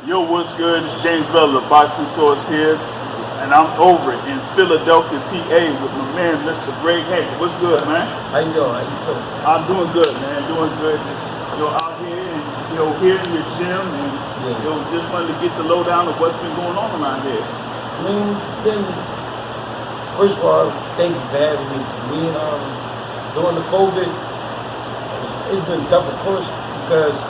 Yo, what's good? It's James Bell, the Boxing Source here, and I'm over in Philadelphia, PA, with my man, Mr. Greg Hackett. What's good, man? How you doing? How you feeling? I'm doing good, man. Doing good. Just out here and here in your gym, and just wanted to get the lowdown of what's been going on around here. I mean, first of all, thank you for having me. During the COVID, it's been tough, of course, because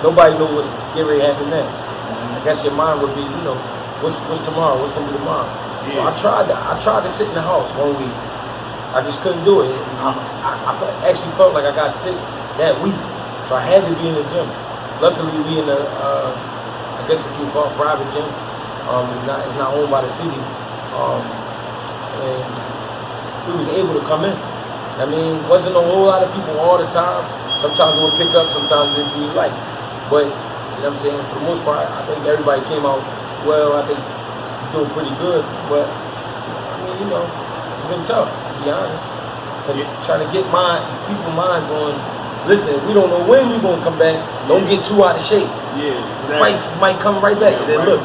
nobody knows what's getting ready to happen next. I guess your mind would be, what's tomorrow? What's gonna be tomorrow? Yeah. So I tried to sit in the house 1 week. I just couldn't do it. I actually felt like I got sick that week, so I had to be in the gym. Luckily, we in the I guess what you would call a private gym. It's not owned by the city, and we was able to come in. I mean, wasn't a whole lot of people all the time. Sometimes we'll pick up, sometimes it'd be light, but. You know what I'm saying? For the most part, I think everybody came out well. I think doing pretty good. But, I mean, it's been tough, to be honest. Because trying to get people's minds on, listen, we don't know when we're going to come back. Don't get too out of shape. Yeah, exactly. The fights might come right back. And then look,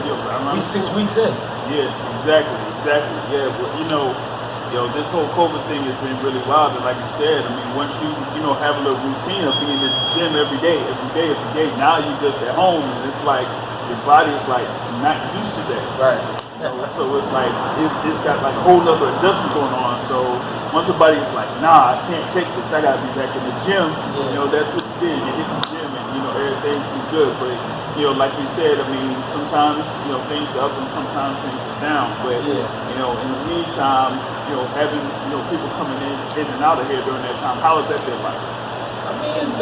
we 6 weeks in. Yeah, exactly. Yeah, but, this whole COVID thing has been really wild, and like you said, I mean, once you have a little routine of being in the gym every day, now you just at home, and it's like your body is like not used to that. Right. So it's like it's got like a whole other adjustment going on. So once the body is like, nah, I can't take this, I gotta be back in the gym. Yeah. That's what you did. You hit the gym, and everything's been good, but. Like you said, I mean, sometimes, things are up and sometimes things are down. But, in the meantime, having, people coming in and out of here during that time, how has that been like? I mean, it's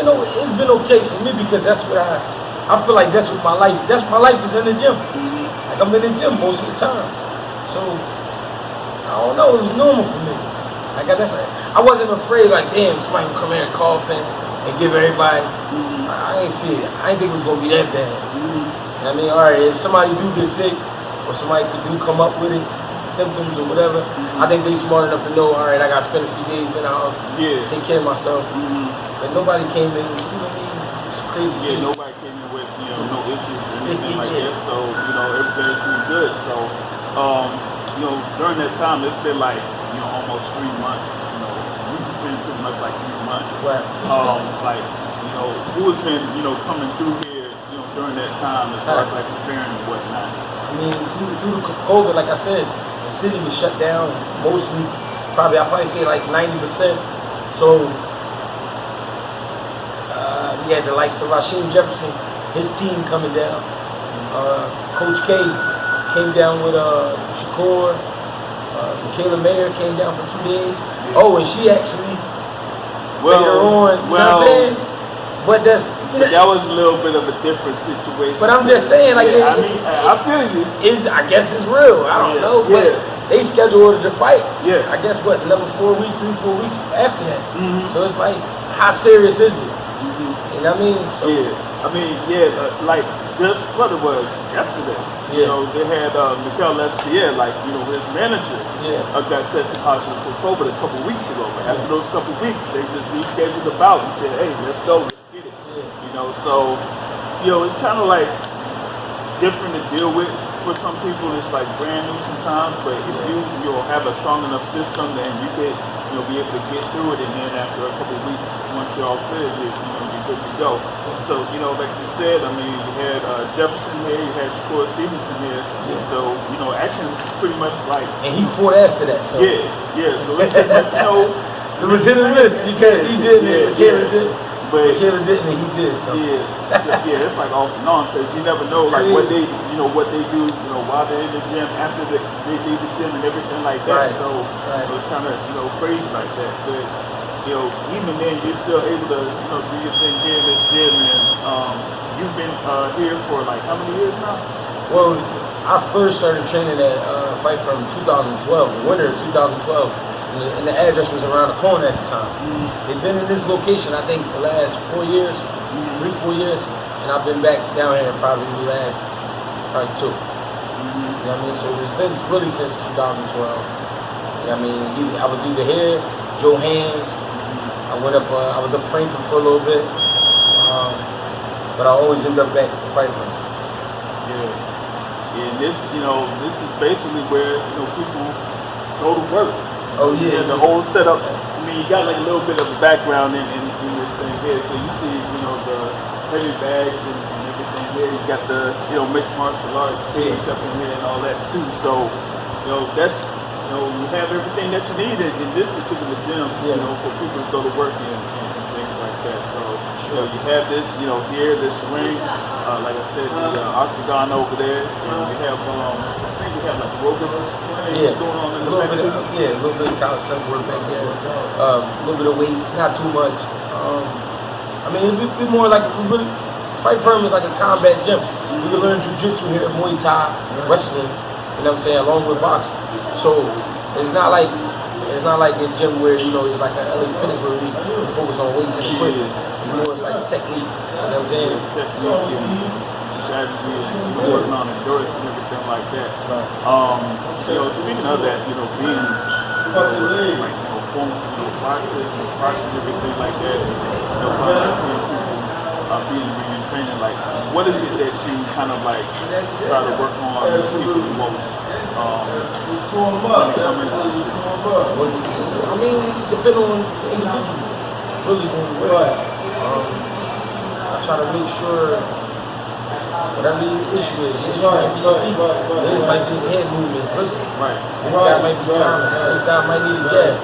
been okay for me because that's what I feel like that's what my life is in the gym. Mm-hmm. Like I'm in the gym most of the time. So, I don't know, it was normal for me. Like I wasn't afraid like, damn, somebody would come here and cough and give everybody. Mm-hmm. I ain't see it. I didn't think it was gonna be that bad. Mm-hmm. I mean, all right, if somebody do get sick or somebody do come up with it, symptoms or whatever, I think they smart enough to know. All right, I gotta spend a few days in the house, take care of myself. But nobody came in. It's crazy. Yeah, nobody came in with no issues or anything like that. So everything's been good. So during that time, it's been like almost 3 months. It's been pretty much like 3 months. Right. Who has been, coming through here, during that time as far as like preparing and whatnot? I mean, due to COVID, like I said, the city was shut down mostly, I'd probably say like 90%. So we had the likes of Rasheem Jefferson, his team coming down. Coach K came down with Shakur. Michaela Mayer came down for 2 days. Oh, and she actually later on, you know what I'm saying? But that was a little bit of a different situation. But I'm just saying, like, I feel you. I guess it's real. I don't know, but they scheduled her to fight. Yeah. I guess another 4 weeks, 3-4 weeks after that. Mm-hmm. So it's like, how serious is it? Mm-hmm. You know what I mean? So, like just what it was yesterday. They had Mikel Lespierre, his manager, got tested positive for COVID a couple weeks ago. But after those couple weeks, they just rescheduled the bout and said, "Hey, let's go, let's get it." So it's kind of like different to deal with for some people. It's like brand new sometimes, but if you have a strong enough system, then you could be able to get through it, and then after a couple weeks, once you're all clear, you're good to go. So like you said, I mean, you had Jefferson here, you had Shakur Stevenson here. So action is pretty much like. And he fought after that. So So it's pretty much it was hit and miss because he didn't, and Michaela didn't. But Michaela didn't, and he did. So it's like off and on because you never know like what they do while they're in the gym after they leave the gym and everything like that. Right. So it's kind of crazy like that. But even then you're still able to do your thing here in this gym, and you've been here for like how many years now? Well, I first started training at fight from 2012, the winter of 2012. And the address was around the corner at the time. Mm-hmm. They've been in this location, I think, the last 4 years, 3-4 years, and I've been back down here probably the last 2. You know what I mean? So it's been really since 2012. You know what I mean? I was either here, Joe Hands. I was up Frankfurt for a little bit, but I always end up back fighting for him. Yeah, and this, this is basically where, people go to work. Oh yeah. And the whole setup. I mean, you got like a little bit of a background in this thing here. So you see, the heavy bags and everything here. You got the, mixed martial arts stage up in here and all that too. So, that's, you have everything that you need in this particular gym, for people to go to work in and things like that. So, you have this, here, this ring, like I said, the octagon over there. And we have, I think we have like aerobics going on in the back too. Yeah, a little bit of kind of stuff work back there. A little bit of weights, not too much. I mean, it'd be more like, really, Fight Firm is like a combat gym. You can learn jiu-jitsu here, Muay Thai, wrestling, you know what I'm saying, along with boxing. So it's not like a gym where, it's like an LA Fitness where we focus on weights and equipment. It's more like technique, you know what I'm saying? Technique and strategy and working on endurance and everything like that. Speaking of that, being like former boxers and everything like that, seeing people being in training, like what is it that you kind of like try to work on and people the most? I mean, depending on the individual, really doing well. I try to make sure whatever the issue is, the issue might be your feet, it might be his head movement, this guy might be timing, this guy might need a jab.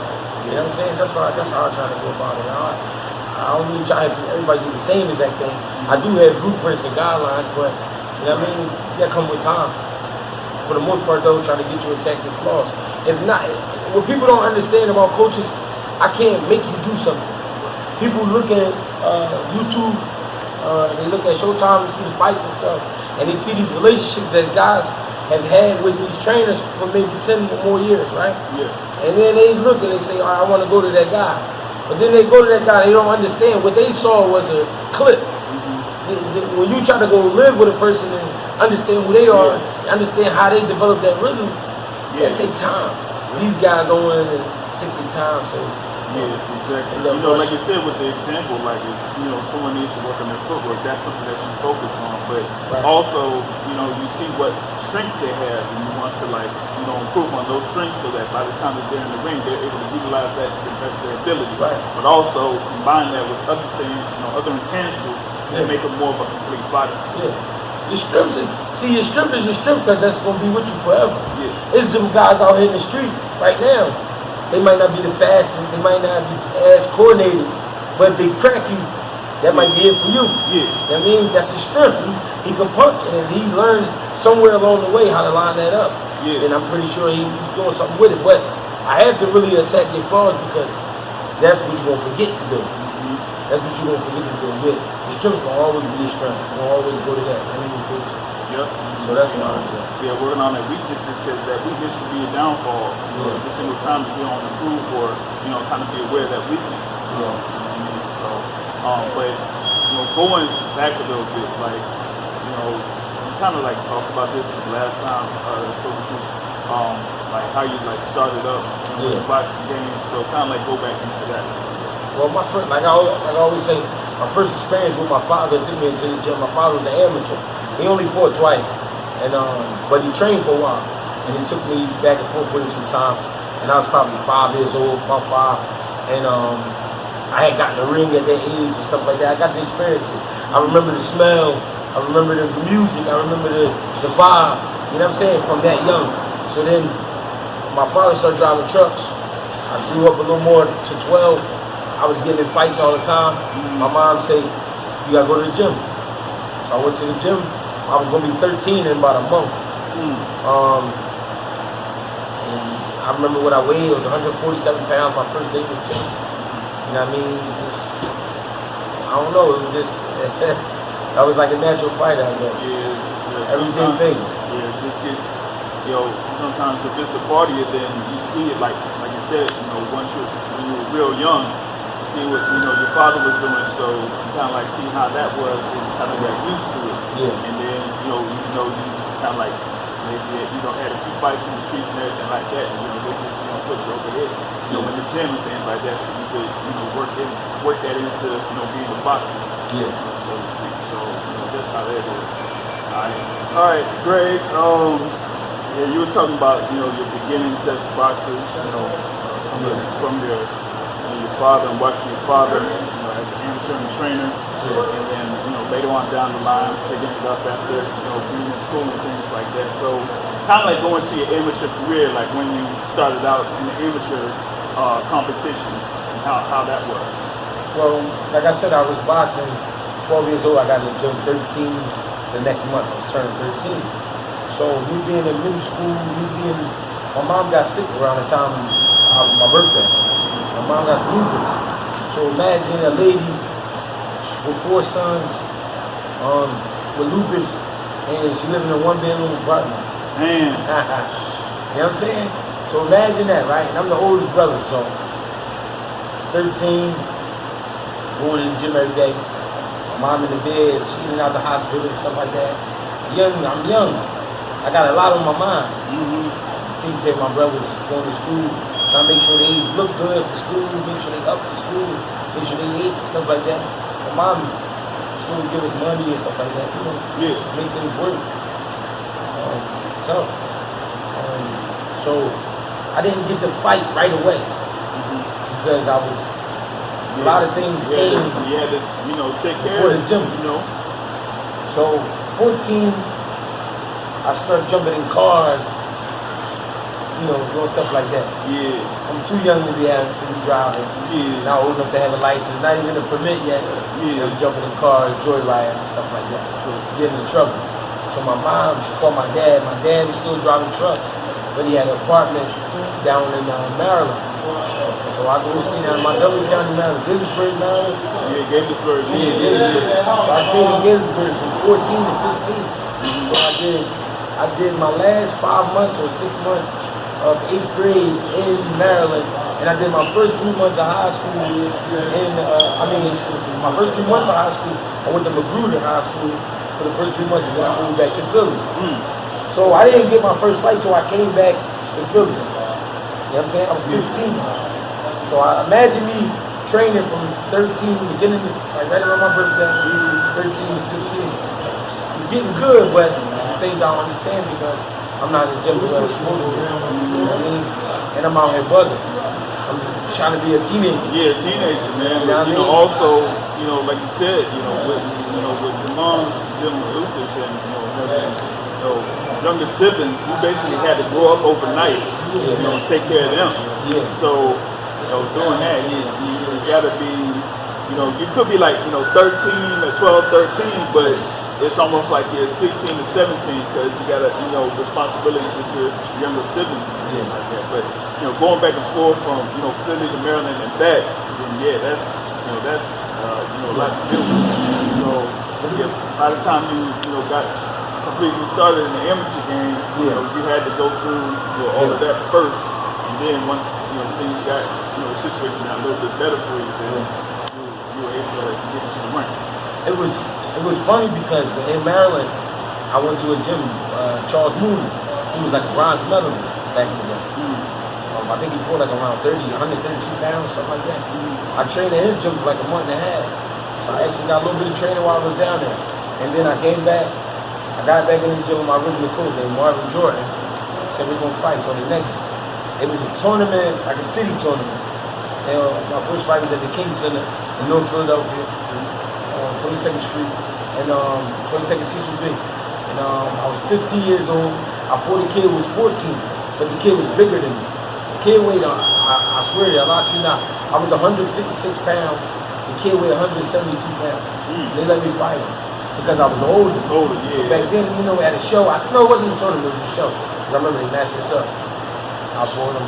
You know what I'm saying? That's how I try to go about it. I don't mean try to everybody do the same exact thing. I do have blueprints and guidelines, but that come with time. For the most part, though, trying to get you attack your flaws. If not, what people don't understand about coaches, I can't make you do something. People look at YouTube, they look at Showtime and see the fights and stuff, and they see these relationships that guys have had with these trainers for maybe 10 or more years, right? Yeah. And then they look and they say, all right, I want to go to that guy. But then they go to that guy, they don't understand. What they saw was a clip. When you try to go live with a person and understand who they are, understand how they develop that rhythm, that take time. These guys don't want to take their time, so. Yeah, exactly. Like you said with the example, like if someone needs to work on their footwork, that's something that you focus on. But also, you see what strengths they have, and you want to improve on those strengths so that by the time that they're in the ring, they're able to utilize that to the best of their ability. But also combine that with other things, other intangibles that make them more of a complete fighter. Your strength is your strength because that's going to be with you forever. There's some guys out here in the street right now. They might not be the fastest, they might not be as coordinated, but if they crack you, that might be it for you. I mean, that's his strength. He can punch, and he learned somewhere along the way how to line that up. And I'm pretty sure he's doing something with it. But I have to really attack your flaws because that's what you're going to forget to do. That's what you're going to forget to do. Your strength's going to always be your strength. You're going to always go to that. So that's what I'm doing. Working on that weakness because that weakness can be a downfall. Every single time that you don't improve or kind of be aware of that weakness. So, but going back a little bit, like you kind of like talked about this last time I spoke with you, like how you like started up the boxing game. So kind of like go back into that. Well, my first, like I always say, my first experience with my father took me into the gym. My father was an amateur. He only fought twice. But he trained for a while, and he took me back and forth with him sometimes. And I was probably 5 years old, about 5, and I had gotten the ring at that age and stuff like that. I got to experience it. I remember the smell, I remember the music, I remember the vibe. You know what I'm saying? From that young. So then, my father started driving trucks. I grew up a little more to 12. I was getting in fights all the time. My mom said, "You gotta go to the gym." So I went to the gym. I was going to be 13 in about a month. And I remember what I weighed. It was 147 pounds my first day in the gym. You know what I mean? I don't know. It was just, I was like a natural fighter, I guess. Everything big. It just gets, sometimes if it's a party, then you see it like you said, when you were real young, you see what, your father was doing, so you kind of like see how that was and kind of got used to it. And then, you kind of like maybe had a few fights in the streets and everything like that. And, they just switch over here, in the gym and things like that, so you could work that into being a boxer, so to speak. So that's how that is. All right, Greg. Yeah, you were talking about your beginnings as a boxer. Coming from your father and watching your father, as an amateur and trainer, and then later on down the line picking it up after being in school and things like that. So kind of like going to your amateur career, like when you started out in the amateur competitions, and how that was. Well, like I said, I was boxing 12 years old. I got in the gym 13 the next month. I was turning 13. So me being in middle school, my mom got sick around the time of my birthday. My mom got lupus. So imagine a lady with 4 sons with lupus, and she living in a 1-bedroom apartment. Man. You know what I'm saying? So imagine that, right? And I'm the oldest brother, so 13, going to the gym every day. My mom in the bed, she in and out the hospital and stuff like that. I'm young. I got a lot on my mind. Taking care of my brothers, going to school, trying to make sure they look good for school, make sure they up for school, make sure they eat, stuff like that. My mom, she would give us money and stuff like that, make things work. Tough. So I didn't get to fight right away because I was a lot of things came. You had to, take care before of the gym. So 14, I started jumping in cars, doing stuff like that. Yeah. I'm too young to be driving. Yeah. Not old enough to have a license, not even a permit yet. Yeah. I'm jumping in cars, joyriding and stuff like that. Getting in trouble. So my mom, she called my dad. My dad was still driving trucks, but he had an apartment down in Maryland. So I go stay down in Montgomery County, Maryland, Gettysburg, Maryland. Yeah, Gettysburg. Yeah, Gettysburg. So I stayed in Gettysburg from 14 to 15. So I did my last 5 months or 6 months of 8th grade in Maryland, and I did my first 3 months of high school my first 3 months of high school, I went to Magruder High School for the first 3 months, and then I moved back to Philly. So I didn't get my first fight till I came back to Philly. You know what I'm saying? I'm 15. So I imagine me training from 13, beginning like right around my birthday, 13 to 15. I'm getting good, but some things I don't understand because I'm not in the gym where I'm supposed to be. You know what I mean? And I'm out here bugging. I'm just trying to be a teenager. Yeah, teenager, man. You know But also, like you said, with your mom's dealing with lupus and having, younger siblings, you basically had to grow up overnight, and take care of them. Yeah. So, doing that, you gotta be, you could be like, 13 or 12, 13, but it's almost like you're 16 to 17 because you got responsibilities with your younger siblings and things like that. But going back and forth from Philly to Maryland and back, then that's a lot to do. So by the time you got completely started in the amateur game, you had to go through all of that first, and then once things got the situation got a little bit better for you, then you were able to get into the ring. It was funny because in Maryland, I went to a gym, Charles Mooney. He was like a bronze medalist back in the day. I think he fought like around 132 pounds, something like that. I trained at his gym for like a month and a half. So I actually got a little bit of training while I was down there. And then I came back, I got back in the gym with my original coach named Marvin Jordan. Said we're gonna fight. So it was a tournament, like a city tournament. And my first fight was at the King Center in North Philadelphia, 22nd Street, and 22nd Cecil B. And I was 15 years old. I fought a kid who was 14, but the kid was bigger than me. The kid weighed, I swear to you, I lie to you not, I was 156 pounds. The kid weighed 172 pounds. They let me fight him because I was older. So back then, at a show, it wasn't a tournament, it was a show. I remember they matched us up. I fought him.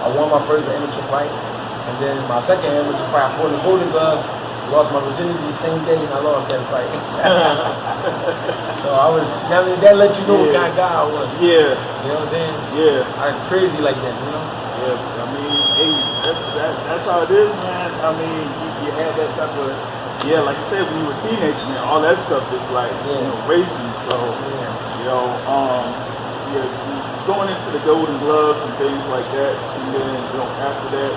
I won my first amateur fight, and then my second amateur fight, I fought in the Golden Gloves. Lost my virginity the same day, and I lost that fight. So that let you know what kind of guy I was. Yeah. You know what I'm saying? Yeah. I'm crazy like that, Yeah, I mean, hey, that's how it is, man. I mean, you had that type of, like I said, when you were a teenager, man, all that stuff is like, racing. So, you're going into the Golden Gloves and things like that, and then, after that,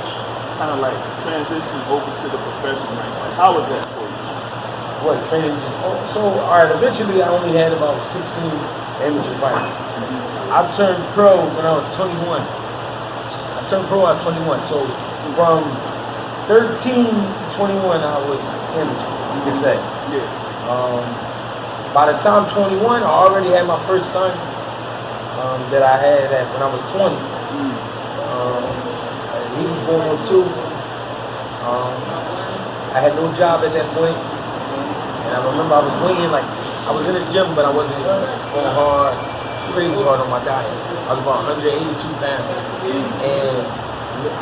kind of like transitioning over to the professional ranks. Like, how was that for you? what training? So all right, eventually I only had about 16 amateur fights. I turned pro when I was 21. I turned pro when I was 21. So from 13 to 21, I was amateur. You can say. Yeah. By the time 21, I already had my first son that I had when I was 20. He was born on 2. I had no job at that point. And I remember I was weighing, like, I was in the gym, but I wasn't going hard, crazy hard on my diet. I was about 182 pounds. And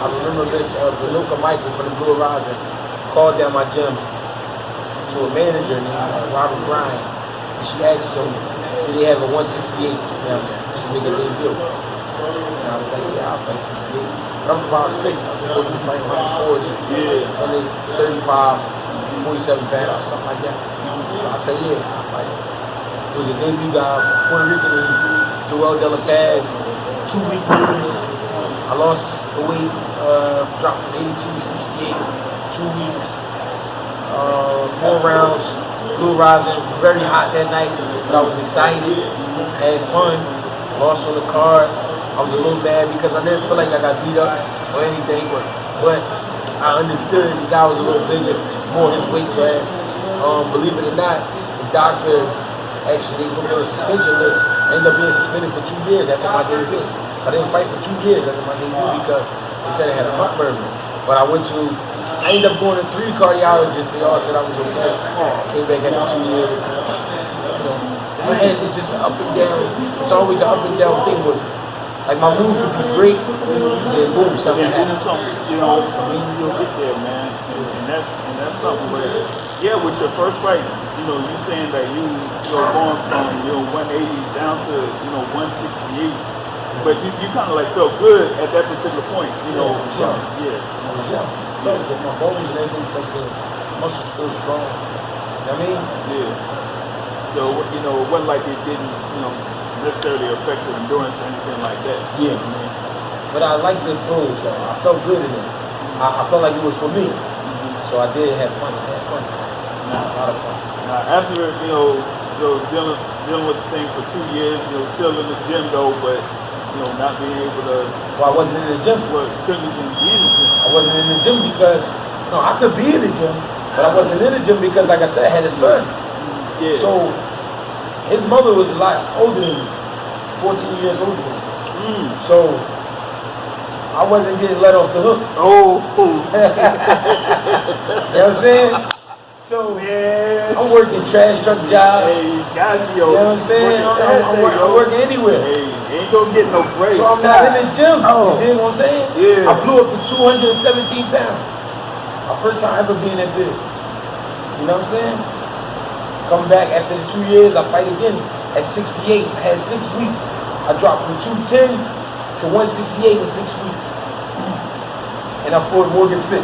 I remember Miss Venuka Michael from the Blue Horizon called down my gym to a manager named Robert Bryan. And she asked him, did they have a 168 down there? Just make a debut. And I was like, yeah, I'll fight 68. I'm 5'6". I said, well, you fight 140. Yeah. Only 35, 47 pounds, something like that. So I said, yeah, I'll fight. It was a debut guy from Puerto Rico named Joel De La Paz. 2-week notice. I lost the weight, dropped from 82 to 68. 2 weeks. 4 rounds. Blue Rising, very hot that night, but I was excited. Had fun. Lost on the cards. I was a little mad because I didn't feel like I got beat up or anything, but I understood the guy was a little bigger, more his weight class. Believe it or not, the doctor actually put me on a suspension list. I ended up being suspended for 2 years after my debut. I didn't fight for 2 years after my debut because they said I had a heart murmur. But I ended up going to 3 cardiologists. They all said I was okay. Came back after 2 years. My head is just up and down. It's always an up and down thing with me. Like my mood would be great, then boom, something happens. You know, I mean, you'll get there, man. And that's something where, yeah, with your first fight, you know, you saying that you're going from 180s down to 168, but you kind of like felt good at that particular point, you know. Yeah. Felt good. My bones and everything felt good. Muscles still strong. You know what I mean? Yeah. So it wasn't like it didn't, necessarily affect your endurance or anything like that. Yeah. But I liked the approach, though. I felt good in it. I felt like it was for me. So I did have fun. I had fun. A lot of fun. Now, after, dealing with the thing for 2 years, still in the gym though, but, not being able to... Well, I wasn't in the gym. Well, couldn't even be in the gym. I wasn't in the gym because, I could be in the gym, but I wasn't in the gym because, like I said, I had a son. Yeah. So, his mother was a lot older than me, 14 years older than me. So, I wasn't getting let off the hook. Oh. You know what I'm saying? So, man, I'm working trash truck jobs. Hey, guys, you know what I'm saying? I'm working anywhere. Hey, you ain't gonna get no breaks. So I'm not in the gym. Oh. You know what I'm saying? Yeah. I blew up to 217 pounds. My first time ever being that big. You know what I'm saying? Come back after the 2 years, I fight again at 68. I had 6 weeks. I dropped from 210 to 168 in 6 weeks. And I fought Morgan Fitch.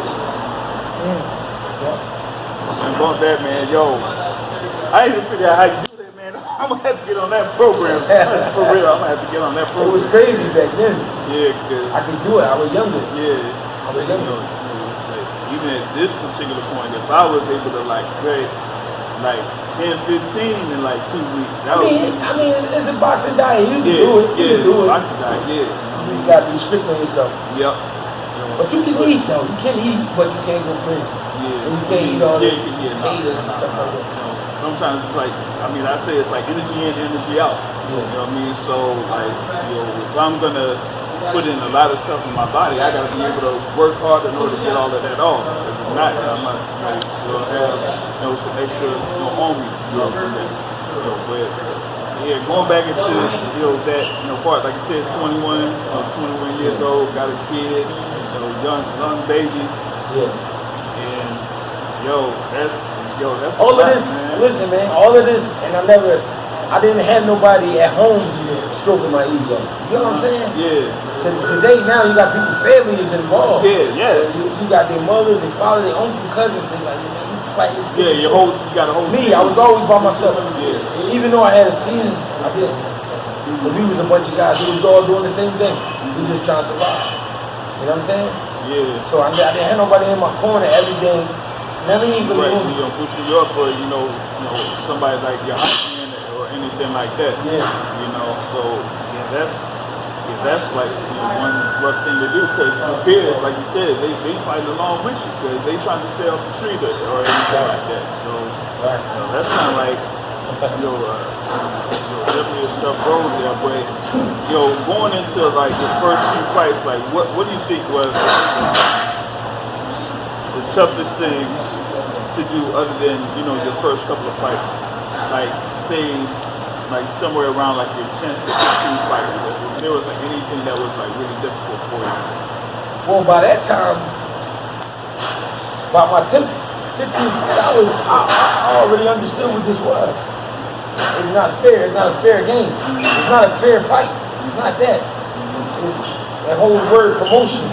And about that, man, I ain't even figure out how you do that, man. I'm gonna have to get on that program. For real, I'm gonna have to get on that program. It was crazy back then. Yeah, cause I could do it. I was younger. Yeah. I was younger. Even at this particular point, if I was able to grade 10, 15 in 2 weeks. I mean, it's a boxing diet. You can do it. You can do it. Boxing diet, yeah. You just gotta be strict on yourself. Yep. But you can eat though. You can eat, but you can't go crazy. Yeah. And you can't eat all the potatoes and stuff like that. Sometimes it's I say it's like energy in, energy out. Yeah. You know what I mean? So if I'm gonna put in a lot of stuff in my body, I gotta be able to work hard in order to get all of that off. If not, I'm not have some extra on me. But yeah, going back into that part, like I said, 21 years old, got a kid, young baby. Yeah. And that's all of this. Man. Listen, man, all of this, and I didn't have nobody at home stroking my ego. You know what I'm saying? Yeah. Today, now you got people, families involved. Yeah. So you got their mothers, their fathers, their uncle, cousins. They like, man, you fight this. Yeah, you got a whole. Me, I was always by myself. Yeah. Even though I had a team, I didn't. But we was a bunch of guys who was all doing the same thing. We just trying to survive. You know what I'm saying? Yeah. So I didn't have nobody in my corner every day. You Never even right, pushing you up, or somebody like your husband or anything like that. Yeah. So that's like one rough thing to do, because the peers, like you said, they fight along with you because they trying to stay off the street or anything like that. So that's kind of like definitely a tough road there. But going into like the first few fights, like what do you think was the toughest thing to do other than your first couple of fights? Like say like somewhere around like your 10th to 15th fight, if there was like anything that was like really difficult for you? Well, by that time, by my 10th, 15th fight, I already understood what this was. It's not fair. It's not a fair game. It's not a fair fight. It's not that. It's that whole word promotional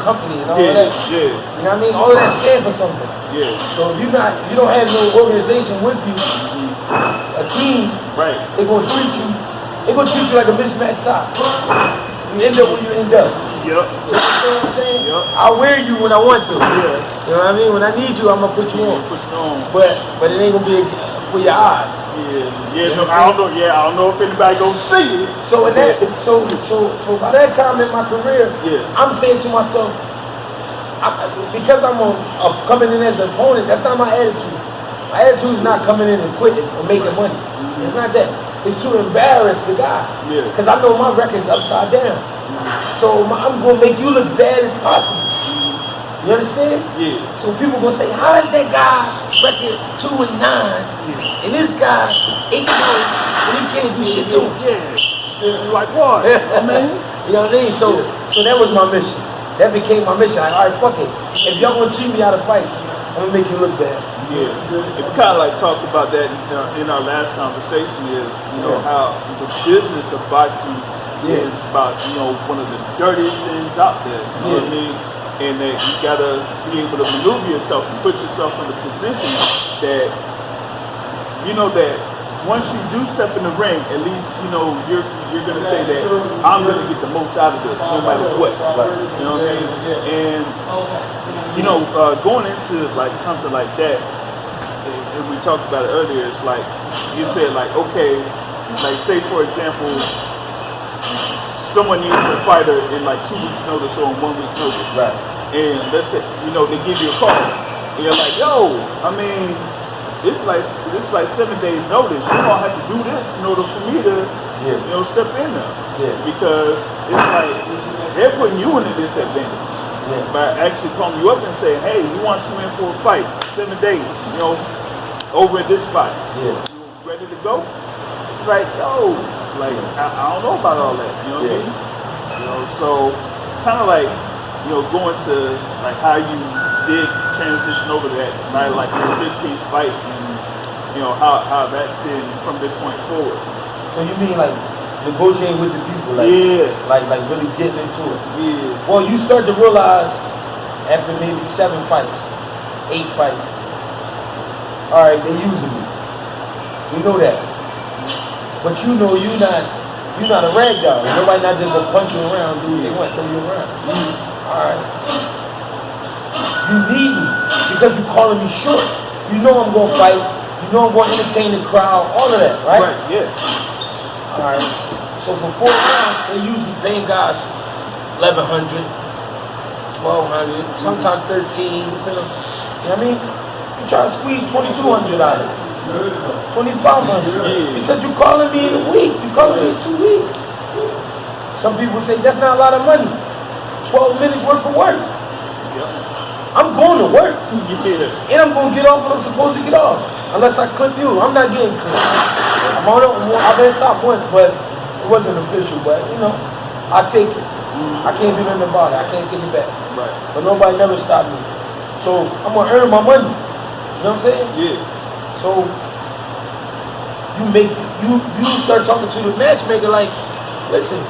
company and all of that. Yeah. You know what I mean? All of that stands for something. Yeah. So if you don't have no organization with you, a team, right? They're gonna treat you like a mismatched sock. You end up where you end up. Yep. You know what I'm saying? Yep. I'll wear you when I want to. Yeah. You know what I mean? When I need you, I'm gonna put you on. But it ain't gonna be for your eyes. Yeah. I don't know if anybody gonna see it. So by that time in my career, I'm saying to myself, because I'm coming in as an opponent, that's not my attitude. My attitude is not coming in and quitting or making money. It's not that. It's to embarrass the guy. Because I know my record's upside down. So I'm going to make you look bad as possible. You understand? Yeah. So people going to say, how is that guy record 2-9 and this guy 8-0 and he can't do shit to him? Yeah. Like what? Man. You know what I mean? So that was my mission. That became my mission. Like, all right, fuck it. If y'all going to cheat me out of fights, I'm going to make you look bad. Yeah, we kind of like talked about that in our last conversation. Is how the business of boxing is about one of the dirtiest things out there. You know what I mean? And that you gotta be able to maneuver yourself and put yourself in a position that that once you do step in the ring, at least you're gonna say that I'm gonna get the most out of this, no matter what. You know what I mean? And going into like something like that. And we talked about it earlier, it's like you said, like, okay, like say for example, someone needs a fighter in like 2 weeks notice or 1 week notice. Right. And let's say, they give you a call. And you're like, yo, I mean, it's like 7 days notice. You're gonna have to do this in order for me to step in there. Yeah. Because it's like they're putting you in a disadvantage. By actually calling you up and saying, hey, we want you in for a fight, 7 days, over at this spot. Yeah. You ready to go? It's like, yo, like, I don't know about all that, you know what I mean? So kind of like, going to like how you did transition over to that, right? Like your 15th fight and, how that's been from this point forward. So you mean like negotiating with the people, like really getting into it. Yeah. Well, you start to realize after maybe 7 fights, 8 fights, all right, they using me. We know that. But you're not a rag doll. Nobody not just gonna punch you around, do what they want, throw you around. All right. You need me because you're calling me short. You know I'm gonna fight. You know I'm gonna entertain the crowd. All of that, right? Right. Yeah. All right. So for 4 rounds, they usually paying guys $1,100, $1,200, sometimes $13. Depending on, you know what I mean? You try to squeeze $2,200 out of it, $2,500 because you calling me in a week. You calling me in 2 weeks. Some people say that's not a lot of money. 12 minutes worth of work. I'm going to work. And I'm going to get off when I'm supposed to get off. Unless I clip you. I'm not getting clipped. I've been stopped once, but it wasn't official. But, I take it. I can't do nothing about it. I can't take it back. Right. But nobody never stopped me. So I'm going to earn my money. You know what I'm saying? Yeah. So you start talking to the matchmaker like, listen,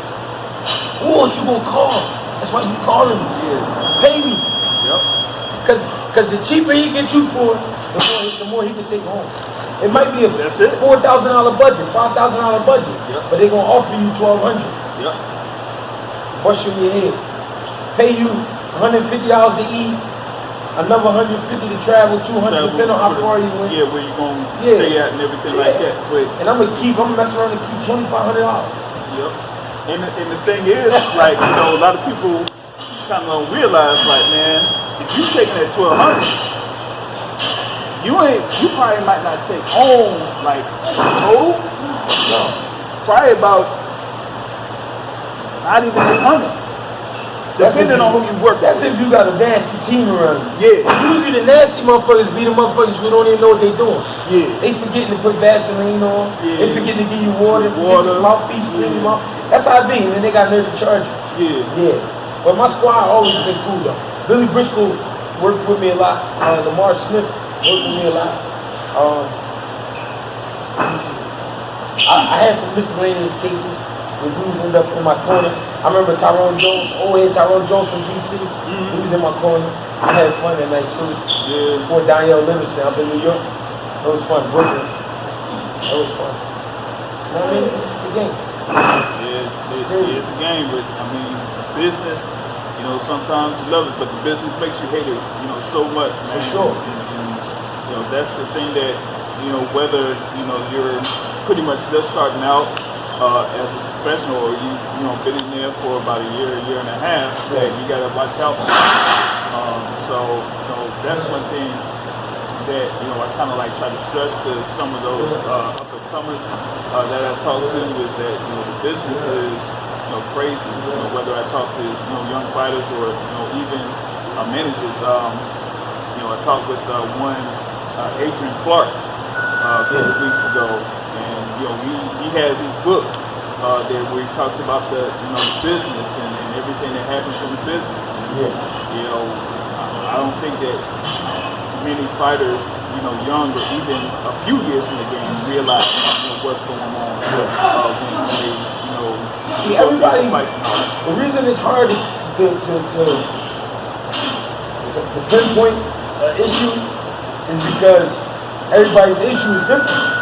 who else you going to call? That's why you calling me. Yeah. Pay me. Yep. Because the cheaper he gets you for, the more he can take home. It might be a $4,000 budget, $5,000 budget, but they're going to offer you $1,200. Yep. Bust you in your head. Pay you $150 to eat, another 150 to travel, 200, depending on how far you went. Yeah, where you gonna stay at and everything like that. But, and I'm gonna mess around and keep $2,500. Yep. And the thing is, like, you know, a lot of people kind of don't realize, like, man, if you taking that 1,200, you probably might not take home like total. No. Probably about not even 800. Depending on who you work with. That's if you got a nasty team around you. Yeah. Usually the nasty motherfuckers be the motherfuckers who don't even know what they doing. Yeah. They forgetting to put Vaseline on. Yeah. They forgetting to give you water. Forget your mouthpiece, clean your mouth. That's how it be. And then they got nerve to charge you. Yeah. But my squad always been cool though. Billy Briscoe worked with me a lot. Lamar Smith worked with me a lot. I had some miscellaneous cases where dudes ended up in my corner. I remember Tyrone Jones, old head Tyrone Jones from DC. He was in my corner. I had fun that night too. Yeah. Before Danielle Livingston up in New York. That was fun. Brooklyn. That was fun. You know what I mean? It's the game. Yeah, it's a game, but I mean, business, you know, sometimes you love it, but the business makes you hate it, you know, so much, man. For sure. And, you know, that's the thing that, you know, whether, you know, you're pretty much just starting out as a professional, or you know, been in there for about a year and a half, that you gotta watch out for. So, you know, that's one thing that, you know, I kind of like try to stress to some of those up-and-comers that I talk to, is that, you know, the business is, you know, crazy. You know, whether I talk to, you know, young fighters or, you know, even managers. You know, I talked with one Adrian Clark a couple weeks ago, and you know, he has his book there where he talks about the, you know, the business and everything that happens in the business. And, you know, I don't think that many fighters, you know, young or even a few years in the game, realize, you know, what's going on when they, you know, see everybody. The reason it's hard to pinpoint an issue is because everybody's issue is different.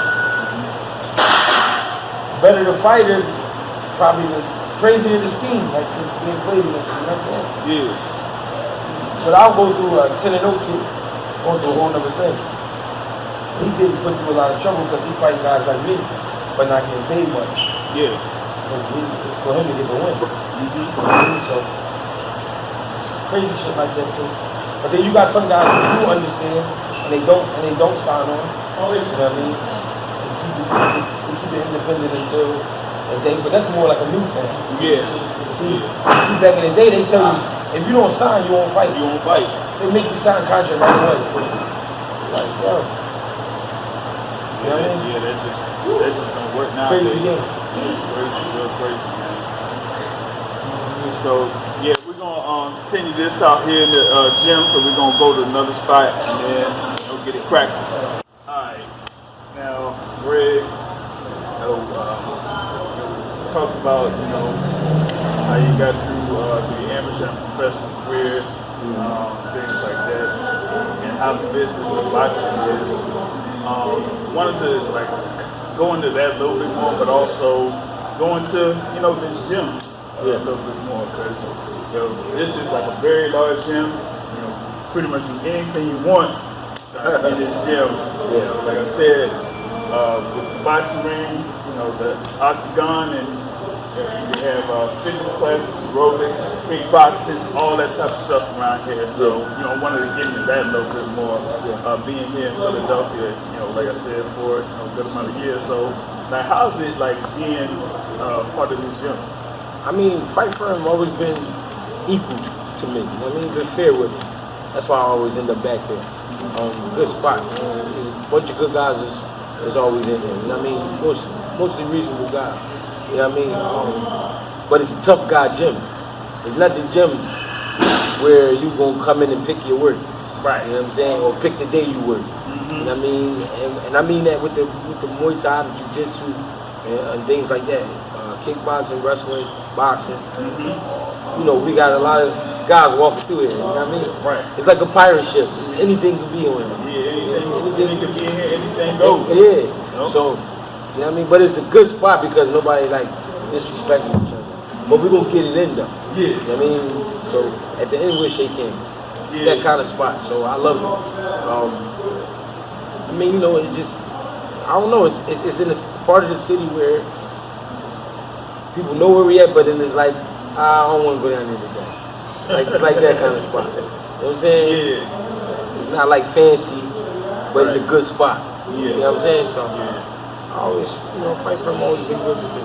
Better the fighter, probably the crazier the scheme, like being played against. You know what I'm saying? Yeah. But I'll go through a 10-0 kid, going through a whole nother thing. He didn't put through a lot of trouble because he fight guys like me, but not getting paid much. Yeah. It's for him to get the win. So crazy shit like that too. But then you got some guys who do understand and they don't sign on. You know what I mean? They keep it independent until a day, but that's more like a new thing. Yeah. See, back in the day they tell you if you don't sign, you won't fight. You won't fight. So they make you sign contract right away. Like, yo. You know what I mean? Yeah, that just don't work nowadays. Crazy game. Crazy, real crazy, man. So yeah, we're gonna continue this out here in the gym. So we're gonna go to another spot and then we'll get it cracking. All right, now Greg, talk about, you know, how you got through the amateur and professional career, things like that, and how the business of boxing is. Wanted to like go into that a little bit more, but also go into, you know, this gym a little bit more, because, you know, this is like a very large gym. You know, pretty much do anything you want in this gym. You know, like I said, with the boxing ring, you know, the octagon, and you have fitness classes, aerobics, kickboxing, all that type of stuff around here. So, you know, wanted to get into that a little bit more. Being here in Philadelphia, you know, like I said, for, you know, a good amount of years. So, like, how's it like being part of this gym? I mean, Fight Firm always been equal to me. You know what I mean? Been fair with me. That's why I always end up back here. Good spot. A bunch of good guys is always in there. You know what I mean? Mostly reasonable guys. You know what I mean? But it's a tough guy gym. It's not the gym where you gonna come in and pick your work. Right. You know what I'm saying? Or pick the day you work. You know what I mean? And I mean that with the Muay Thai, the Jiu-Jitsu, and things like that. Kickboxing, wrestling, boxing. You know, we got a lot of guys walking through here. You know what I mean? Right. It's like a pirate ship. Anything can be on it. Yeah, anything can be in here, anything goes. Yeah. Nope. So, you know what I mean? But it's a good spot because nobody like disrespecting each other. But we're gonna get it in though. Yeah. You know what I mean? So at the end we'll shake hands. that kind of spot. So I love it. I mean, you know, it just, I don't know. It's in a part of the city where people know where we at, but then it's like, I don't want to go down there today. Like, it's like that kind of spot. You know what I'm saying? Yeah. It's not like fancy, but it's a good spot. Yeah. You know what I'm saying? So I always, you know, fight for them, always been good to me.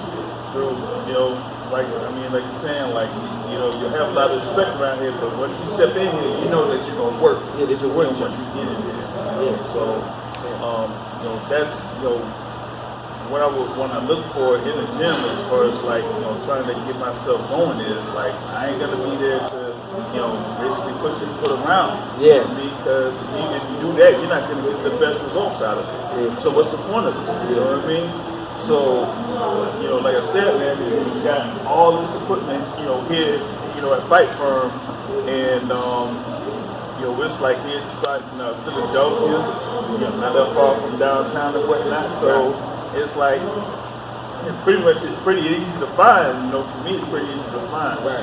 True. You know, like you're saying, like, you know, you have a lot of respect around here, but once you step in here, you know that you're gonna work. Yeah, there's a work. Once you get in there. Yeah. So, you know, that's, you know, what I would want to look for in the gym as far as, like, you know, trying to get myself going is, like, I ain't gonna be there to, you know, basically push your foot around. Yeah. Because even if you do that, you're not gonna get the best results out of it. Yeah. So what's the point of it? You know what I mean? So, you know, like I said, man, we got all this equipment, you know, here, you know, at Fight Firm, and you know, it's like here at the spot in Philadelphia, you know, not that far from downtown and whatnot. So it's like it's pretty easy to find. You know, for me, it's pretty easy to find. Right.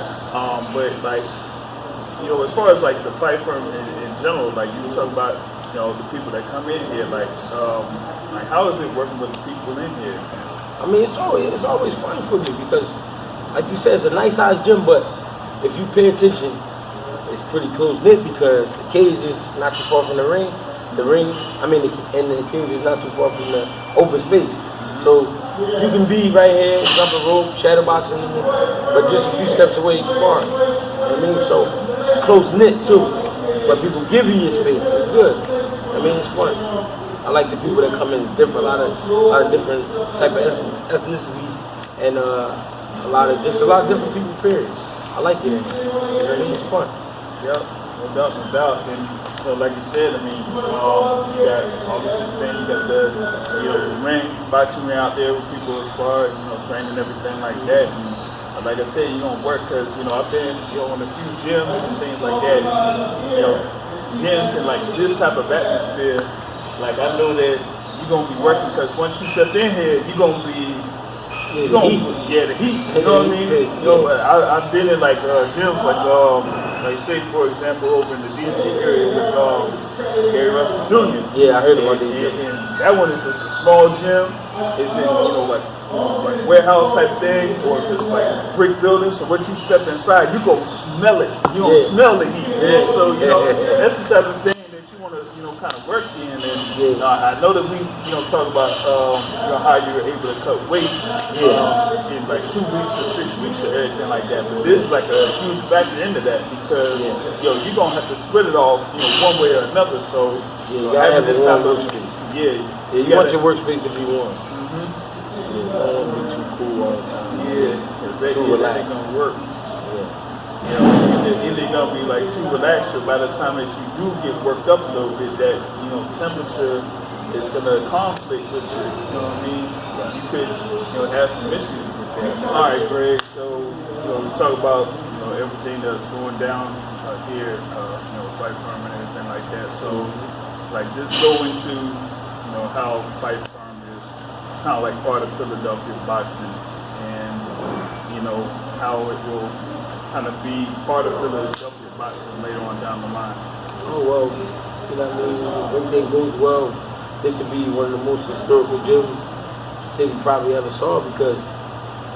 But like, you know, as far as like the Fight Firm in general, like you were talking about, you know, the people that come in here, like how is it working with the people in here? I mean, it's always fun for me because, like you said, it's a nice sized gym, but if you pay attention, it's pretty close knit because the cage is not too far from the ring. The cage is not too far from the open space. So you can be right here, jump a rope, shadow boxing, but just a few steps away, sparring. You know what I mean? So it's close knit too, but people give you your space. It's good. I mean, it's fun. I like the people that come in different, a lot of different type of ethnicities, and a lot of different people. Period. I like it. You know what I mean? It's fun. Yep, no doubt. And you know, like you said, I mean, you got all this thing, you got the ring, boxing ring out there with people spar, you know, training and everything like that. And like I said, you're gonna work because I've been in a few gyms and things like that. And, gyms in like this type of atmosphere. Like, I know that you're going to be working because once you step in here, you're going to be, the heat. You know what I mean? You know, I've been in like gyms like say for example over in the DC area with Gary Russell Jr. Yeah, I heard about that. And that one is just a small gym. It's in like warehouse type thing, or if it's like a brick building. So once you step inside, you go smell it. You don't smell the heat. Yeah. So that's the type of thing that you want to kind of work in. And I know that we talk about how you're able to cut weight in like 2 weeks or 6 weeks or everything like that. But this is like a huge factor into that because you're gonna have to split it off one way or another. So you gotta have this type of workspace. You want your workspace to be warm. You don't want to be too cool all the time. Because too relaxed. Ain't gonna work. Either you're gonna be like too relaxed, or by the time that you do get worked up a little bit, that temperature is gonna conflict with you. You know what I mean? You could have some issues with that. All right, Greg. So we talk about everything that's going down here, Fight Firm and everything like that. So like just go into how Fight Firm is kind of like part of Philadelphia boxing, and how it will kind of be part of Philadelphia boxing later on down the line. Oh well, what I mean, if everything goes well, this will be one of the most historical gyms the city probably ever saw, because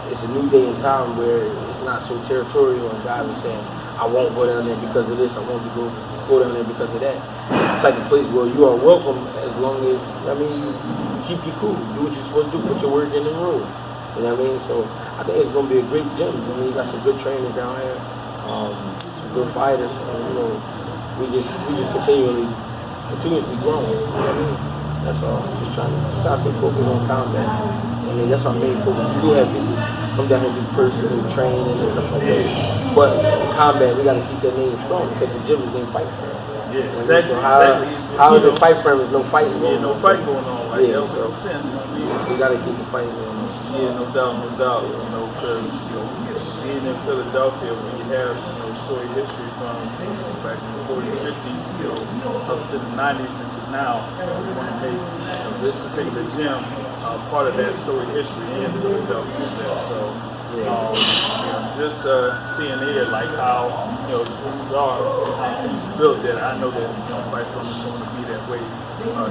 it's a new day in time where it's not so territorial and guys are saying, I won't go down there because of this, I won't go down there because of that. It's the type of place where you are welcome as long as, you keep your cool, do what you're supposed to do, put your work in the room. You know what I mean? So I think it's going to be a great gym. You got some good trainers down here, some good fighters. So, we just continuously growing. You know what I mean? That's all. Just trying to stay focused on combat. That's our main focus. We do have people come down here and do personal training and stuff like that. But in combat, we got to keep that name strong because the gym is named Fight Firm. Yeah, exactly. So how is it Fight Firm? There's no fighting going on. No fight going on. Like, that makes so sense. we got to keep the fighting going on. Yeah, no doubt. Because being in Philadelphia, when you have story history from back in the 40s, 50s, up to the 90s and to now, we want to make this particular gym part of that story history in Philadelphia. So, just seeing here like how things are, how he's built that I know that Fight Club is going to be that way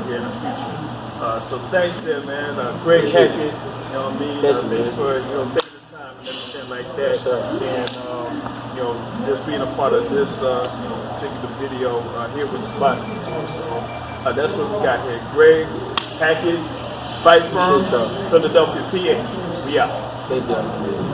here in the future. So thanks there, man. Greg Hackett, you know what I mean? Thanks for taking the time and everything like that, and just being a part of this particular video here with the boxing source. So that's what we got here. Greg Hackett, Fight from Philadelphia, PA. We out. Thank you.